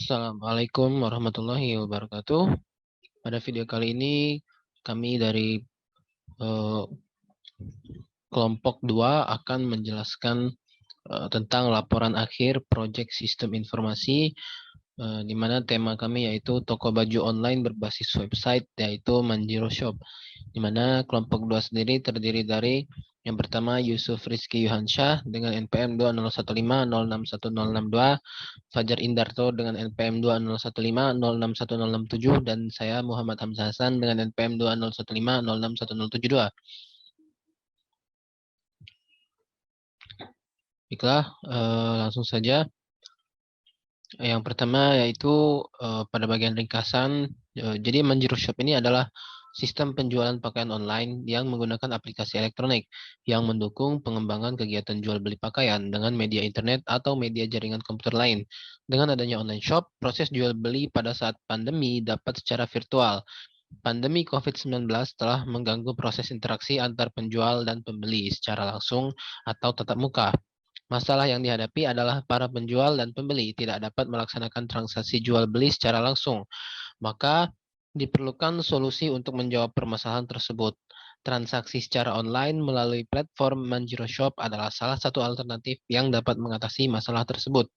Assalamualaikum warahmatullahi wabarakatuh. Pada video kali ini kami dari eh, kelompok 2 akan menjelaskan tentang laporan akhir proyek sistem informasi di mana tema kami yaitu toko baju online berbasis website yaitu Manjiro Shop. Di mana kelompok 2 sendiri terdiri dari yang pertama Yusuf Rizky Yuhansyah dengan NPM 2015061062, Fajar Indarto dengan NPM 2015061067, dan saya Muhammad Hamzah Hasan dengan NPM 2015061072. Baiklah, langsung saja. Yang pertama yaitu pada bagian ringkasan. Jadi Manjiro Shop ini adalah sistem penjualan pakaian online yang menggunakan aplikasi elektronik yang mendukung pengembangan kegiatan jual beli pakaian dengan media internet atau media jaringan komputer lain. Dengan adanya online shop, proses jual beli pada saat pandemi dapat secara virtual. Pandemi COVID-19 telah mengganggu proses interaksi antar penjual dan pembeli secara langsung atau tatap muka. Masalah yang dihadapi adalah para penjual dan pembeli tidak dapat melaksanakan transaksi jual beli secara langsung. Maka diperlukan solusi untuk menjawab permasalahan tersebut. Transaksi secara online melalui platform Manjiro Shop adalah salah satu alternatif yang dapat mengatasi masalah tersebut.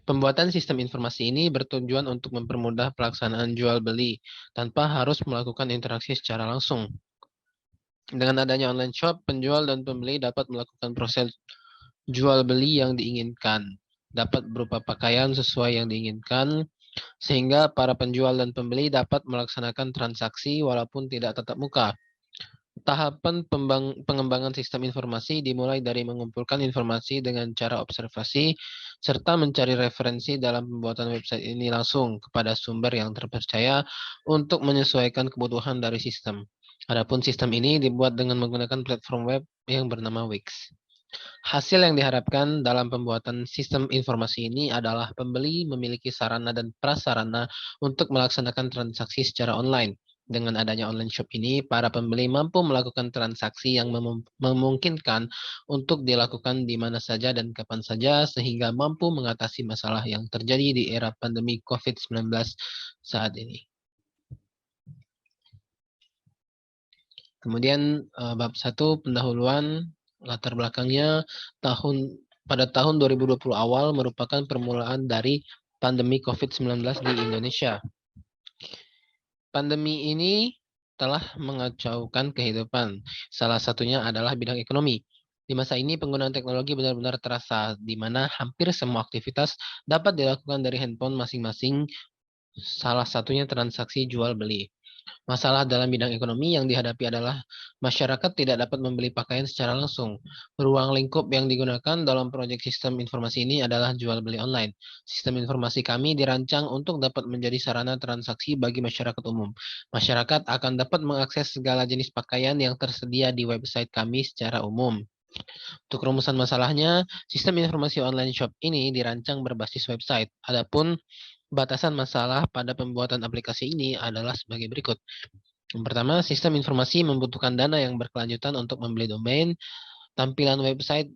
Pembuatan sistem informasi ini bertujuan untuk mempermudah pelaksanaan jual beli tanpa harus melakukan interaksi secara langsung. Dengan adanya online shop, penjual dan pembeli dapat melakukan proses jual beli yang diinginkan, dapat berupa pakaian sesuai yang diinginkan, sehingga para penjual dan pembeli dapat melaksanakan transaksi walaupun tidak tatap muka. Tahapan pengembangan sistem informasi dimulai dari mengumpulkan informasi dengan cara observasi, serta mencari referensi dalam pembuatan website ini langsung kepada sumber yang terpercaya untuk menyesuaikan kebutuhan dari sistem. Adapun sistem ini dibuat dengan menggunakan platform web yang bernama Wix. Hasil yang diharapkan dalam pembuatan sistem informasi ini adalah pembeli memiliki sarana dan prasarana untuk melaksanakan transaksi secara online. Dengan adanya online shop ini, para pembeli mampu melakukan transaksi yang memungkinkan untuk dilakukan di mana saja dan kapan saja, sehingga mampu mengatasi masalah yang terjadi di era pandemi COVID-19 saat ini. Kemudian bab 1 pendahuluan latar belakangnya pada tahun 2020 awal merupakan permulaan dari pandemi COVID-19 di Indonesia. Pandemi ini telah mengacaukan kehidupan. Salah satunya adalah bidang ekonomi. Di masa ini penggunaan teknologi benar-benar terasa, di mana hampir semua aktivitas dapat dilakukan dari handphone masing-masing, salah satunya transaksi jual beli. Masalah dalam bidang ekonomi yang dihadapi adalah masyarakat tidak dapat membeli pakaian secara langsung. Ruang lingkup yang digunakan dalam proyek sistem informasi ini adalah jual beli online. Sistem informasi kami dirancang untuk dapat menjadi sarana transaksi bagi masyarakat umum. Masyarakat akan dapat mengakses segala jenis pakaian yang tersedia di website kami secara umum. Untuk rumusan masalahnya, sistem informasi online shop ini dirancang berbasis website. Adapun batasan masalah pada pembuatan aplikasi ini adalah sebagai berikut. Yang pertama, sistem informasi membutuhkan dana yang berkelanjutan untuk membeli domain. Tampilan website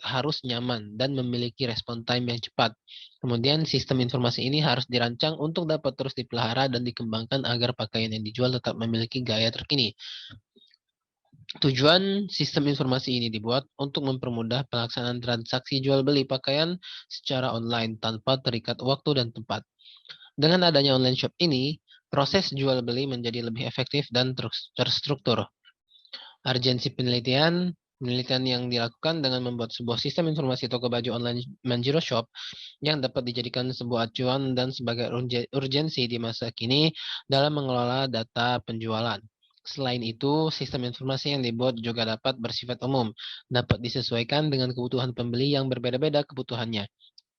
harus nyaman dan memiliki respon time yang cepat. Kemudian, sistem informasi ini harus dirancang untuk dapat terus dipelihara dan dikembangkan agar pakaian yang dijual tetap memiliki gaya terkini. Tujuan sistem informasi ini dibuat untuk mempermudah pelaksanaan transaksi jual beli pakaian secara online tanpa terikat waktu dan tempat. Dengan adanya online shop ini, proses jual beli menjadi lebih efektif dan terstruktur. Urgensi penelitian yang dilakukan dengan membuat sebuah sistem informasi toko baju online Manjiro Shop yang dapat dijadikan sebuah acuan dan sebagai urgensi di masa kini dalam mengelola data penjualan. Selain itu, sistem informasi yang dibuat juga dapat bersifat umum, dapat disesuaikan dengan kebutuhan pembeli yang berbeda-beda kebutuhannya.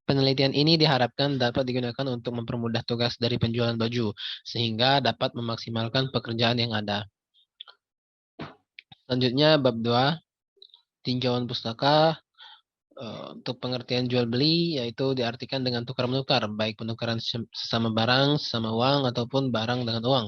Penelitian ini diharapkan dapat digunakan untuk mempermudah tugas dari penjualan baju, sehingga dapat memaksimalkan pekerjaan yang ada. Selanjutnya, bab 2, tinjauan pustaka. Untuk pengertian jual beli, yaitu diartikan dengan tukar-menukar, baik penukaran sesama barang, sesama uang, ataupun barang dengan uang.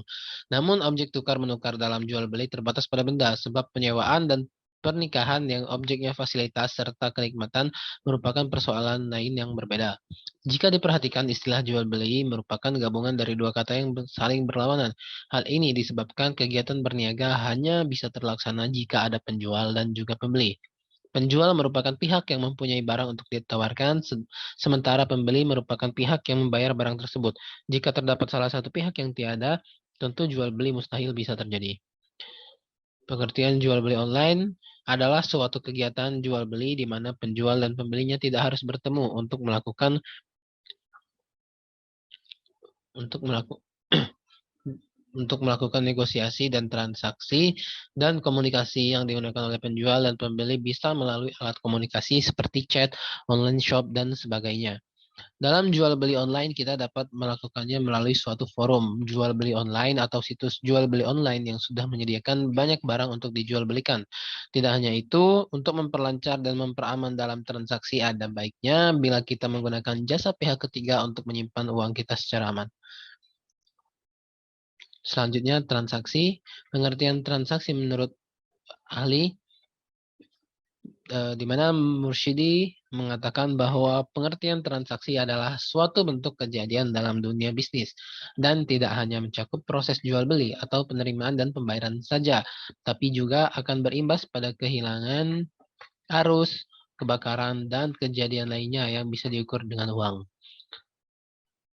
Namun, objek tukar-menukar dalam jual beli terbatas pada benda, sebab penyewaan dan pernikahan yang objeknya fasilitas serta kenikmatan merupakan persoalan lain yang berbeda. Jika diperhatikan, istilah jual beli merupakan gabungan dari dua kata yang saling berlawanan. Hal ini disebabkan kegiatan berniaga hanya bisa terlaksana jika ada penjual dan juga pembeli. Penjual merupakan pihak yang mempunyai barang untuk ditawarkan, sementara pembeli merupakan pihak yang membayar barang tersebut. Jika terdapat salah satu pihak yang tiada, tentu jual beli mustahil bisa terjadi. Pengertian jual beli online adalah suatu kegiatan jual beli di mana penjual dan pembelinya tidak harus bertemu untuk melakukan untuk melakukan negosiasi dan transaksi, dan komunikasi yang digunakan oleh penjual dan pembeli bisa melalui alat komunikasi seperti chat, online shop, dan sebagainya. Dalam jual beli online, kita dapat melakukannya melalui suatu forum jual beli online atau situs jual beli online yang sudah menyediakan banyak barang untuk dijual belikan. Tidak hanya itu, untuk memperlancar dan memperaman dalam transaksi, ada baiknya bila kita menggunakan jasa pihak ketiga untuk menyimpan uang kita secara aman. Selanjutnya, transaksi. Pengertian transaksi menurut ahli, di mana Mursyidi mengatakan bahwa pengertian transaksi adalah suatu bentuk kejadian dalam dunia bisnis dan tidak hanya mencakup proses jual beli atau penerimaan dan pembayaran saja, tapi juga akan berimbas pada kehilangan arus, kebakaran, dan kejadian lainnya yang bisa diukur dengan uang.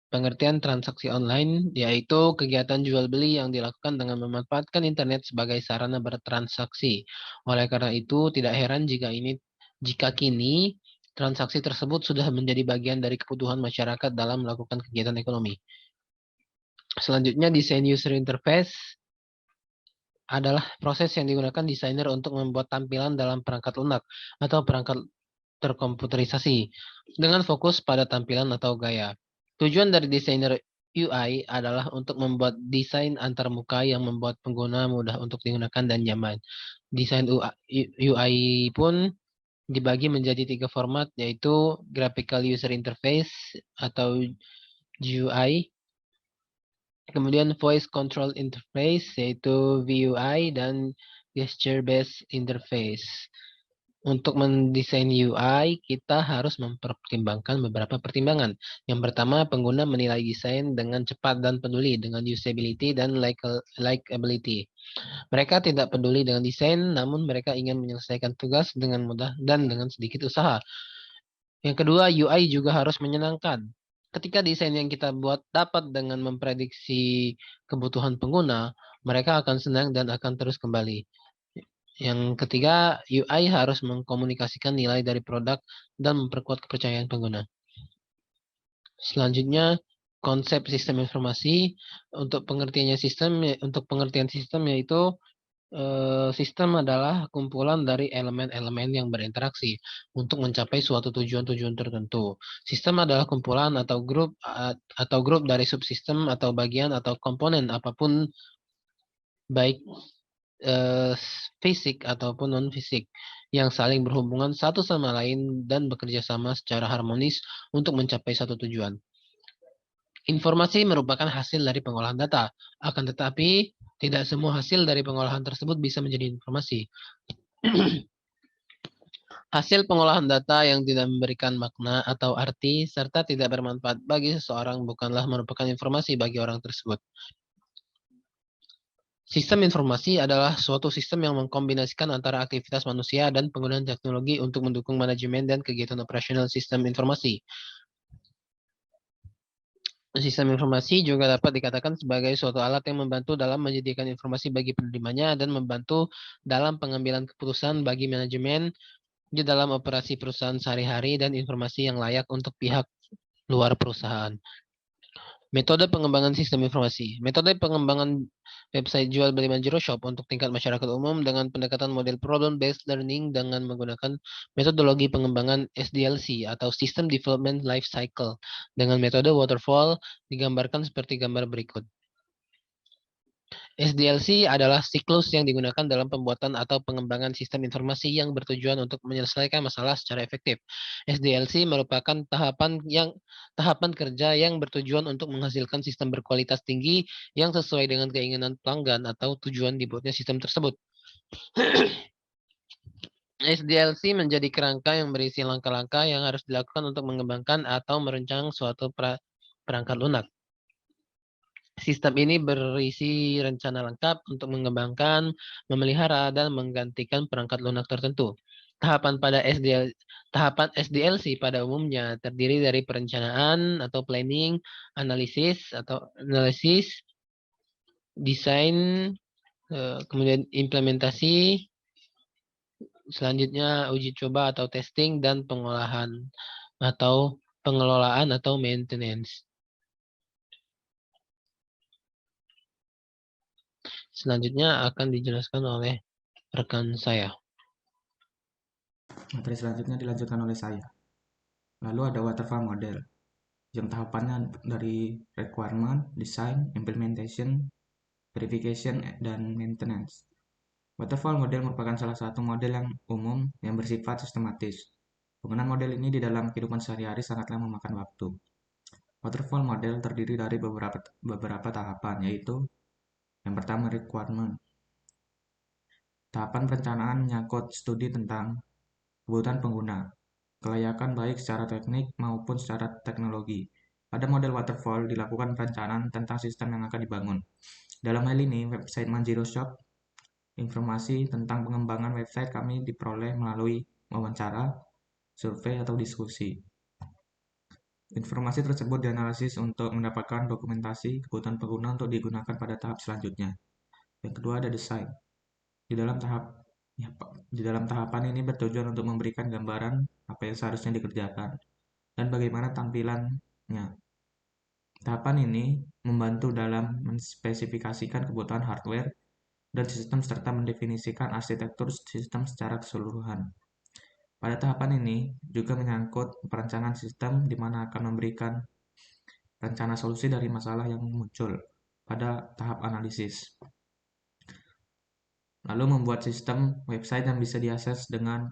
Pengertian transaksi online yaitu kegiatan jual beli yang dilakukan dengan memanfaatkan internet sebagai sarana bertransaksi. Oleh karena itu, tidak heran jika kini transaksi tersebut sudah menjadi bagian dari kebutuhan masyarakat dalam melakukan kegiatan ekonomi. Selanjutnya, desain user interface adalah proses yang digunakan desainer untuk membuat tampilan dalam perangkat lunak atau perangkat terkomputerisasi dengan fokus pada tampilan atau gaya. Tujuan dari desainer UI adalah untuk membuat desain antarmuka yang membuat pengguna mudah untuk digunakan dan nyaman. Desain UI pun dibagi menjadi 3 format, yaitu Graphical User Interface atau GUI, kemudian Voice Control Interface yaitu VUI, dan Gesture Based Interface. Untuk mendesain UI, kita harus mempertimbangkan beberapa pertimbangan. Yang pertama, pengguna menilai desain dengan cepat dan peduli dengan usability dan likability. Mereka tidak peduli dengan desain, namun mereka ingin menyelesaikan tugas dengan mudah dan dengan sedikit usaha. Yang kedua, UI juga harus menyenangkan. Ketika desain yang kita buat dapat dengan memprediksi kebutuhan pengguna, mereka akan senang dan akan terus kembali. Yang ketiga, UI harus mengkomunikasikan nilai dari produk dan memperkuat kepercayaan pengguna. Selanjutnya, konsep sistem informasi. Untuk pengertian sistem yaitu sistem adalah kumpulan dari elemen-elemen yang berinteraksi untuk mencapai suatu tujuan-tujuan tertentu. Sistem adalah kumpulan atau grup dari subsistem atau bagian atau komponen apapun, baik fisik ataupun non-fisik, yang saling berhubungan satu sama lain dan bekerja sama secara harmonis untuk mencapai satu tujuan. Informasi merupakan hasil dari pengolahan data, akan tetapi tidak semua hasil dari pengolahan tersebut bisa menjadi informasi. Hasil pengolahan data yang tidak memberikan makna atau arti serta tidak bermanfaat bagi seseorang bukanlah merupakan informasi bagi orang tersebut. Sistem informasi adalah suatu sistem yang mengkombinasikan antara aktivitas manusia dan penggunaan teknologi untuk mendukung manajemen dan kegiatan operasional sistem informasi. Sistem informasi juga dapat dikatakan sebagai suatu alat yang membantu dalam menyediakan informasi bagi penerimanya dan membantu dalam pengambilan keputusan bagi manajemen di dalam operasi perusahaan sehari-hari dan informasi yang layak untuk pihak luar perusahaan. Metode pengembangan sistem informasi. Metode pengembangan website jual beli Manjiro Shop untuk tingkat masyarakat umum dengan pendekatan model problem based learning dengan menggunakan metodologi pengembangan SDLC atau System Development Life Cycle dengan metode waterfall digambarkan seperti gambar berikut. SDLC adalah siklus yang digunakan dalam pembuatan atau pengembangan sistem informasi yang bertujuan untuk menyelesaikan masalah secara efektif. SDLC merupakan tahapan kerja yang bertujuan untuk menghasilkan sistem berkualitas tinggi yang sesuai dengan keinginan pelanggan atau tujuan dibuatnya sistem tersebut. SDLC menjadi kerangka yang berisi langkah-langkah yang harus dilakukan untuk mengembangkan atau merancang suatu perangkat lunak. Sistem ini berisi rencana lengkap untuk mengembangkan, memelihara, dan menggantikan perangkat lunak tertentu. Tahapan SDLC pada umumnya terdiri dari perencanaan atau planning, analisis, desain, kemudian implementasi, selanjutnya uji coba atau testing, dan pengelolaan atau maintenance. Selanjutnya akan dijelaskan oleh rekan saya. Materi selanjutnya dilanjutkan oleh saya. Lalu ada waterfall model, yang tahapannya dari requirement, design, implementation, verification, dan maintenance. Waterfall model merupakan salah satu model yang umum yang bersifat sistematis. Penggunaan model ini di dalam kehidupan sehari-hari sangatlah memakan waktu. Waterfall model terdiri dari beberapa tahapan, yaitu yang pertama requirement. Tahapan perencanaan menyangkut studi tentang kebutuhan pengguna, kelayakan baik secara teknik maupun secara teknologi. Pada model waterfall dilakukan perencanaan tentang sistem yang akan dibangun. Dalam hal ini, website Manjiro Shop, informasi tentang pengembangan website kami diperoleh melalui wawancara, survei, atau diskusi. Informasi tersebut dianalisis untuk mendapatkan dokumentasi kebutuhan pengguna untuk digunakan pada tahap selanjutnya. Yang kedua ada desain. Di dalam tahapan ini bertujuan untuk memberikan gambaran apa yang seharusnya dikerjakan dan bagaimana tampilannya. Tahapan ini membantu dalam menspesifikasikan kebutuhan hardware dan sistem serta mendefinisikan arsitektur sistem secara keseluruhan. Pada tahapan ini juga menyangkut perencanaan sistem di mana akan memberikan rencana solusi dari masalah yang muncul pada tahap analisis. Lalu membuat sistem website yang bisa diakses dan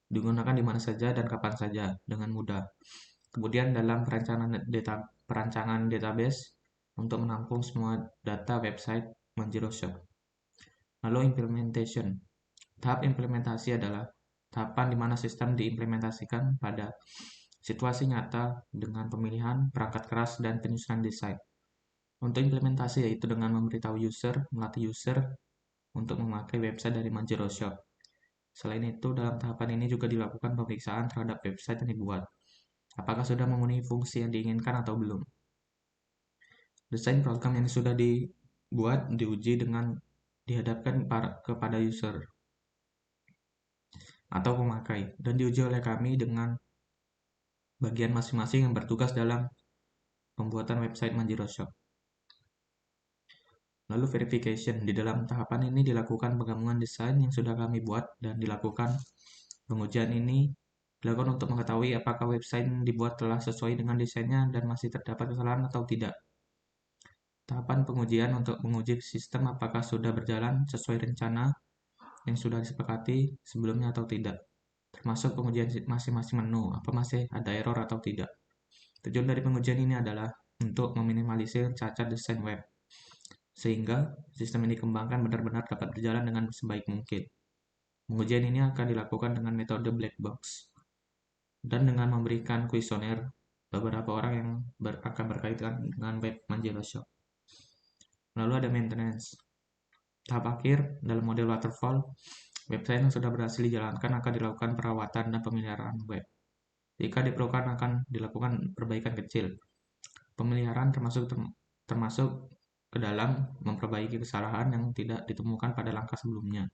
digunakan di mana saja dan kapan saja dengan mudah. Kemudian dalam perancangan database untuk menampung semua data website Manjiro Shop. Lalu implementation. Tahap implementasi adalah tahapan di mana sistem diimplementasikan pada situasi nyata dengan pemilihan perangkat keras dan penyusunan desain. Untuk implementasi yaitu dengan melatih user untuk memakai website dari Manjiro Shop. Selain itu, dalam tahapan ini juga dilakukan pemeriksaan terhadap website yang dibuat. Apakah sudah memenuhi fungsi yang diinginkan atau belum? Desain program yang sudah dibuat diuji dengan dihadapkan kepada user atau pemakai dan diuji oleh kami dengan bagian masing-masing yang bertugas dalam pembuatan website Manjiro Shop. Lalu verification. Di dalam tahapan ini dilakukan penggabungan desain yang sudah kami buat dan dilakukan pengujian ini dilakukan untuk mengetahui apakah website yang dibuat telah sesuai dengan desainnya dan masih terdapat kesalahan atau tidak. Tahapan pengujian untuk menguji sistem apakah sudah berjalan sesuai rencana yang sudah disepakati sebelumnya atau tidak. Termasuk pengujian masing-masing menu, apa masih ada error atau tidak. Tujuan dari pengujian ini adalah untuk meminimalisir cacat desain web, sehingga sistem yang dikembangkan benar-benar dapat berjalan dengan sebaik mungkin. Pengujian ini akan dilakukan dengan metode black box dan dengan memberikan kuesioner beberapa orang yang akan berkaitan dengan web Manjiro Shop. Lalu ada maintenance. Tahap akhir dalam model waterfall, website yang sudah berhasil dijalankan akan dilakukan perawatan dan pemeliharaan web. Jika diperlukan akan dilakukan perbaikan kecil. Pemeliharaan termasuk ke dalam memperbaiki kesalahan yang tidak ditemukan pada langkah sebelumnya.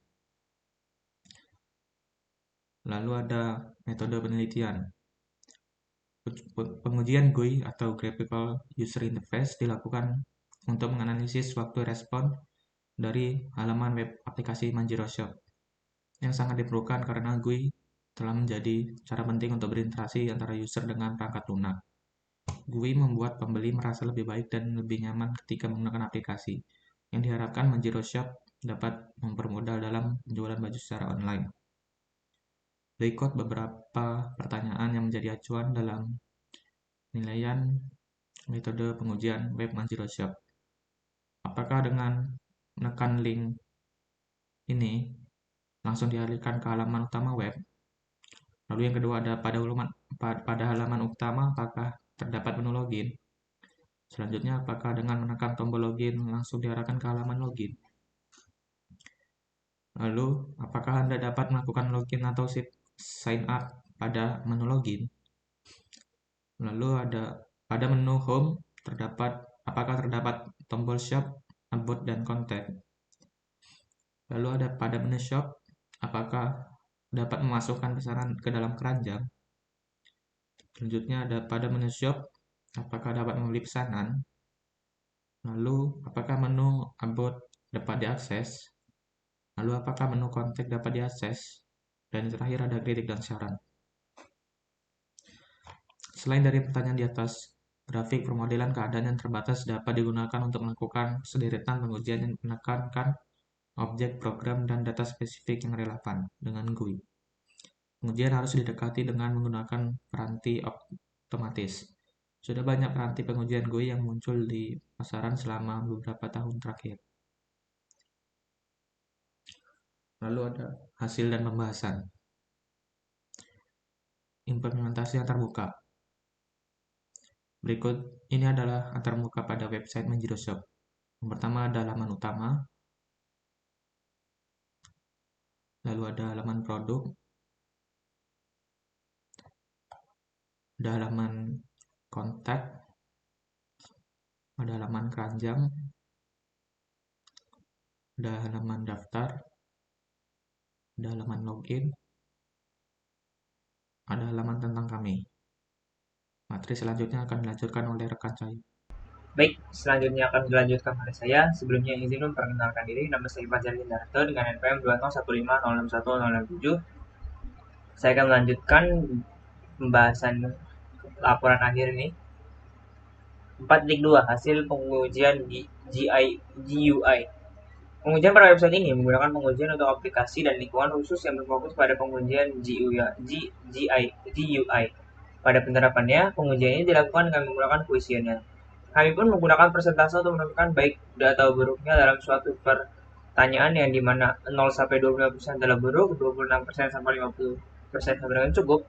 Lalu ada metode penelitian. Pengujian GUI atau Graphical User Interface dilakukan untuk menganalisis waktu respon dari halaman web aplikasi Manjiro Shop yang sangat diperlukan karena GUI telah menjadi cara penting untuk berinteraksi antara user dengan perangkat lunak. GUI membuat pembeli merasa lebih baik dan lebih nyaman ketika menggunakan aplikasi, yang diharapkan Manjiro Shop dapat mempermudah dalam penjualan baju secara online. Berikut beberapa pertanyaan yang menjadi acuan dalam penilaian metode pengujian web Manjiro Shop. Apakah dengan menekan link ini langsung dialihkan ke halaman utama web. Lalu yang kedua ada pada halaman utama apakah terdapat menu login. Selanjutnya apakah dengan menekan tombol login langsung diarahkan ke halaman login. Lalu apakah Anda dapat melakukan login atau sign up pada menu login. Lalu ada pada menu home apakah terdapat tombol shop, about, dan contact. Lalu ada pada menu shop, apakah dapat memasukkan pesanan ke dalam keranjang. Selanjutnya ada pada menu shop, apakah dapat membeli pesanan. Lalu apakah menu about dapat diakses. Lalu apakah menu contact dapat diakses. Dan yang terakhir ada kritik dan saran. Selain dari pertanyaan di atas, grafik permodelan keadaan yang terbatas dapat digunakan untuk melakukan sederetan pengujian yang menekankan objek, program, dan data spesifik yang relevan dengan GUI. Pengujian harus didekati dengan menggunakan peranti otomatis. Sudah banyak peranti pengujian GUI yang muncul di pasaran selama beberapa tahun terakhir. Lalu ada hasil dan pembahasan. Implementasi antarmuka. Berikut ini adalah antarmuka pada website Manjiro Shop. Yang pertama ada halaman utama, lalu ada halaman produk, ada halaman kontak, ada halaman keranjang, ada halaman daftar, ada halaman login, ada halaman tentang kami. Materi selanjutnya akan dilanjutkan oleh rekan saya. Baik, selanjutnya akan dilanjutkan oleh saya. Sebelumnya izin memperkenalkan diri, nama saya Fajar Hindarto dengan NPM 201506167. Saya akan melanjutkan pembahasan laporan akhir ini. 4.2 hasil pengujian di GUI. Pengujian pada website ini menggunakan pengujian untuk aplikasi dan lingkungan khusus yang berfokus pada pengujian GUI. Pada penerapannya, pengujian ini dilakukan dengan menggunakan kuesioner. Kami pun menggunakan persentase untuk menentukan baik atau buruknya dalam suatu pertanyaan yang dimana 0-25% adalah buruk, 26% sampai 50% sama dengan cukup,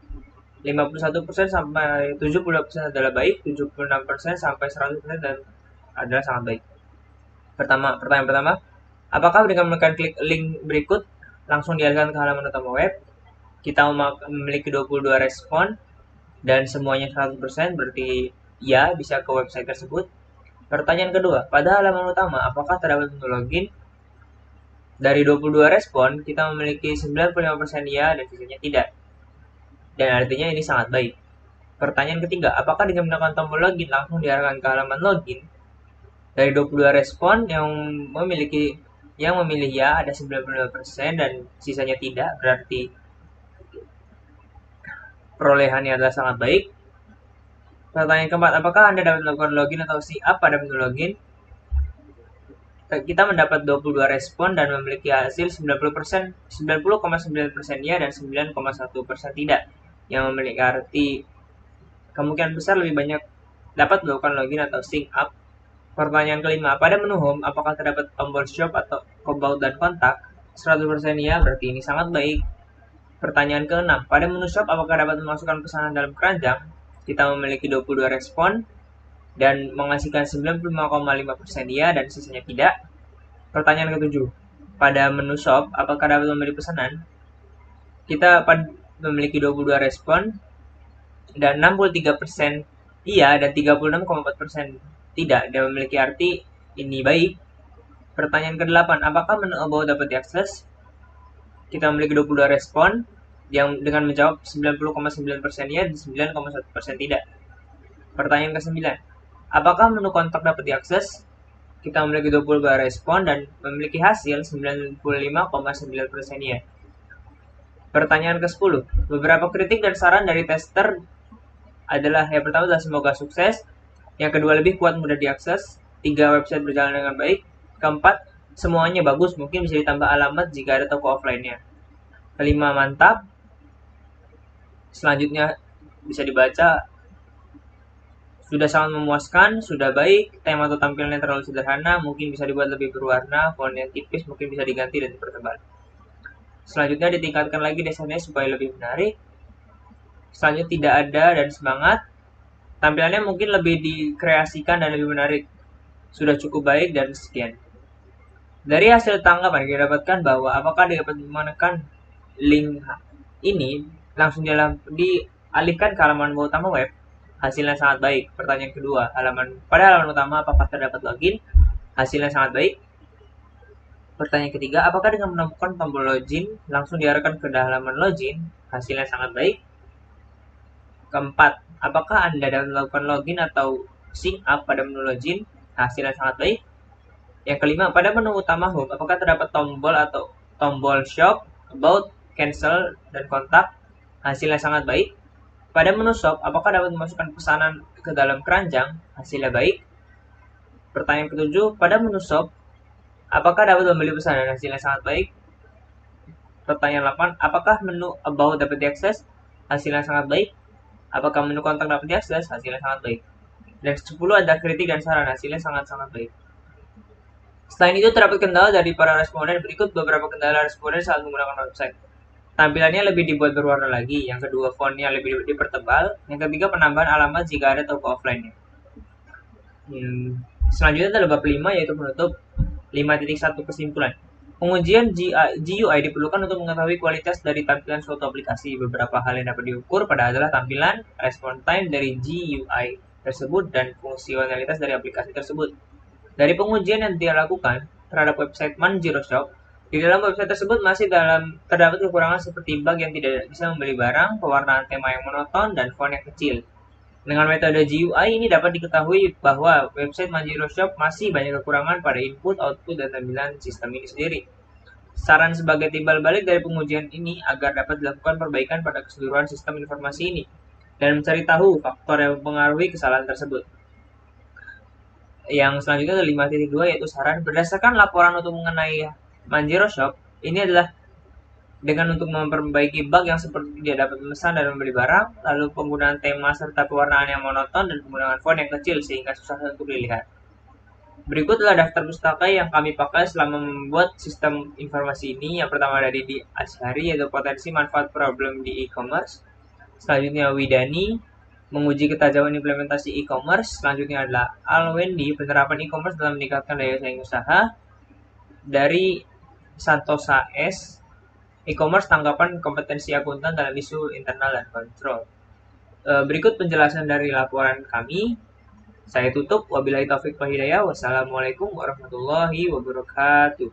51% sampai 70% adalah baik, 76% sampai 100% dan adalah sangat baik. Pertanyaan pertama, apakah dengan menekan klik link berikut langsung dialihkan ke halaman utama web? Kita memiliki 22 respon dan semuanya 100%, berarti ya bisa ke website tersebut. Pertanyaan kedua, pada halaman utama apakah terdapat menu login? Dari 22 respon, kita memiliki 95% ya dan sisanya tidak. Dan artinya ini sangat baik. Pertanyaan ketiga, apakah dengan menekan tombol login langsung diarahkan ke halaman login? Dari 22 respon yang memilih ya ada 95% dan sisanya tidak, berarti perolehannya adalah sangat baik. Pertanyaan keempat, apakah Anda dapat melakukan login atau sign up pada menu login? Kita mendapat 22 respon dan memiliki hasil 90,9% ya dan 9,1% tidak, yang memiliki arti kemungkinan besar lebih banyak dapat melakukan login atau sign up. Pertanyaan kelima, pada menu home apakah terdapat tombol shop atau about dan kontak? 100% ya, berarti ini sangat baik. Pertanyaan keenam, pada menu shop apakah dapat memasukkan pesanan dalam keranjang? Kita memiliki 22 respon dan menghasilkan 95,5% ya dan sisanya tidak. Pertanyaan ketujuh, pada menu shop apakah dapat membeli pesanan? Kita memiliki 22 respon dan 63% iya dan 36,4% tidak, dan memiliki arti ini baik. Pertanyaan ke-8, apakah menu about dapat diakses? Kita memiliki 22 respon yang dengan menjawab 90,9% ya dan 9,1% tidak. Pertanyaan ke-9, apakah menu kontak dapat diakses? Kita memiliki 22 respon dan memiliki hasil 95,9% ya. Pertanyaan ke-10, beberapa kritik dan saran dari tester adalah yang pertama adalah semoga sukses, yang kedua lebih kuat mudah diakses, 3 website berjalan dengan baik, keempat semuanya bagus mungkin bisa ditambah alamat jika ada toko offline-nya, kelima mantap, selanjutnya bisa dibaca sudah sangat memuaskan, sudah baik, tema atau tampilannya terlalu sederhana, mungkin bisa dibuat lebih berwarna, font yang tipis mungkin bisa diganti dan dipertebal. Selanjutnya ditingkatkan lagi desainnya supaya lebih menarik. Selanjutnya tidak ada dan semangat. Tampilannya mungkin lebih dikreasikan dan lebih menarik. Sudah cukup baik dan sekian. Dari hasil tanggapan kita dapatkan bahwa apakah dapat menekan link ini langsung dialihkan ke halaman utama web, hasilnya sangat baik. Pertanyaan kedua, pada halaman utama apakah terdapat login? Hasilnya sangat baik. Pertanyaan ketiga, apakah dengan menemukan tombol login langsung diarahkan ke halaman login? Hasilnya sangat baik. Keempat, apakah Anda dapat melakukan login atau sync up pada menu login? Hasilnya sangat baik. Yang kelima, pada menu utama home, apakah terdapat tombol atau tombol shop, about, cancel, dan kontak? Hasilnya sangat baik. Pada menu shop, apakah dapat memasukkan pesanan ke dalam keranjang? Hasilnya baik. Pertanyaan ketujuh, pada menu shop, apakah dapat membeli pesanan? Hasilnya sangat baik. Pertanyaan 8, apakah menu about dapat diakses? Hasilnya sangat baik. Apakah menu kontak dapat diakses? Hasilnya sangat baik. Dan 10 ada kritik dan saran, hasilnya sangat-sangat baik. Selain itu, terdapat kendala dari para responden. Berikut beberapa kendala responden saat menggunakan website. Tampilannya lebih dibuat berwarna lagi. Yang kedua, fontnya lebih dipertebal. Yang ketiga, penambahan alamat jika ada toko offline-nya. Selanjutnya adalah bab 5, yaitu penutup 5.1 kesimpulan. Pengujian GUI diperlukan untuk mengetahui kualitas dari tampilan suatu aplikasi. Beberapa hal yang dapat diukur adalah tampilan, response time dari GUI tersebut, dan fungsionalitas dari aplikasi tersebut. Dari pengujian yang dilakukan terhadap website Manjiro Shop, di dalam website tersebut masih terdapat kekurangan seperti bug yang tidak bisa membeli barang, pewarnaan tema yang monoton, dan font yang kecil. Dengan metode GUI ini dapat diketahui bahwa website Manjiro Shop masih banyak kekurangan pada input, output, dan tampilan sistem ini sendiri. Saran sebagai timbal balik dari pengujian ini agar dapat dilakukan perbaikan pada keseluruhan sistem informasi ini dan mencari tahu faktor yang mempengaruhi kesalahan tersebut. Yang selanjutnya adalah 5.2, yaitu saran. Berdasarkan laporan untuk mengenai Manjiro Shop, ini adalah dengan untuk memperbaiki bug yang seperti tidak dapat memesan dan membeli barang, lalu penggunaan tema serta pewarnaan yang monoton, dan penggunaan font yang kecil sehingga susah untuk dilihat. Berikut adalah daftar pustaka yang kami pakai selama membuat sistem informasi ini. Yang pertama dari di Ashari, yaitu potensi manfaat problem di e-commerce. Selanjutnya Widani, menguji ketajaman implementasi e-commerce. Selanjutnya adalah Alwendi, penerapan e-commerce dalam meningkatkan daya saing usaha. Dari Santosa S, e-commerce tanggapan kompetensi akuntan dalam isu internal dan kontrol. Berikut penjelasan dari laporan kami. Saya tutup. Wabillahi taufiq wal hidayah. Wassalamualaikum warahmatullahi wabarakatuh.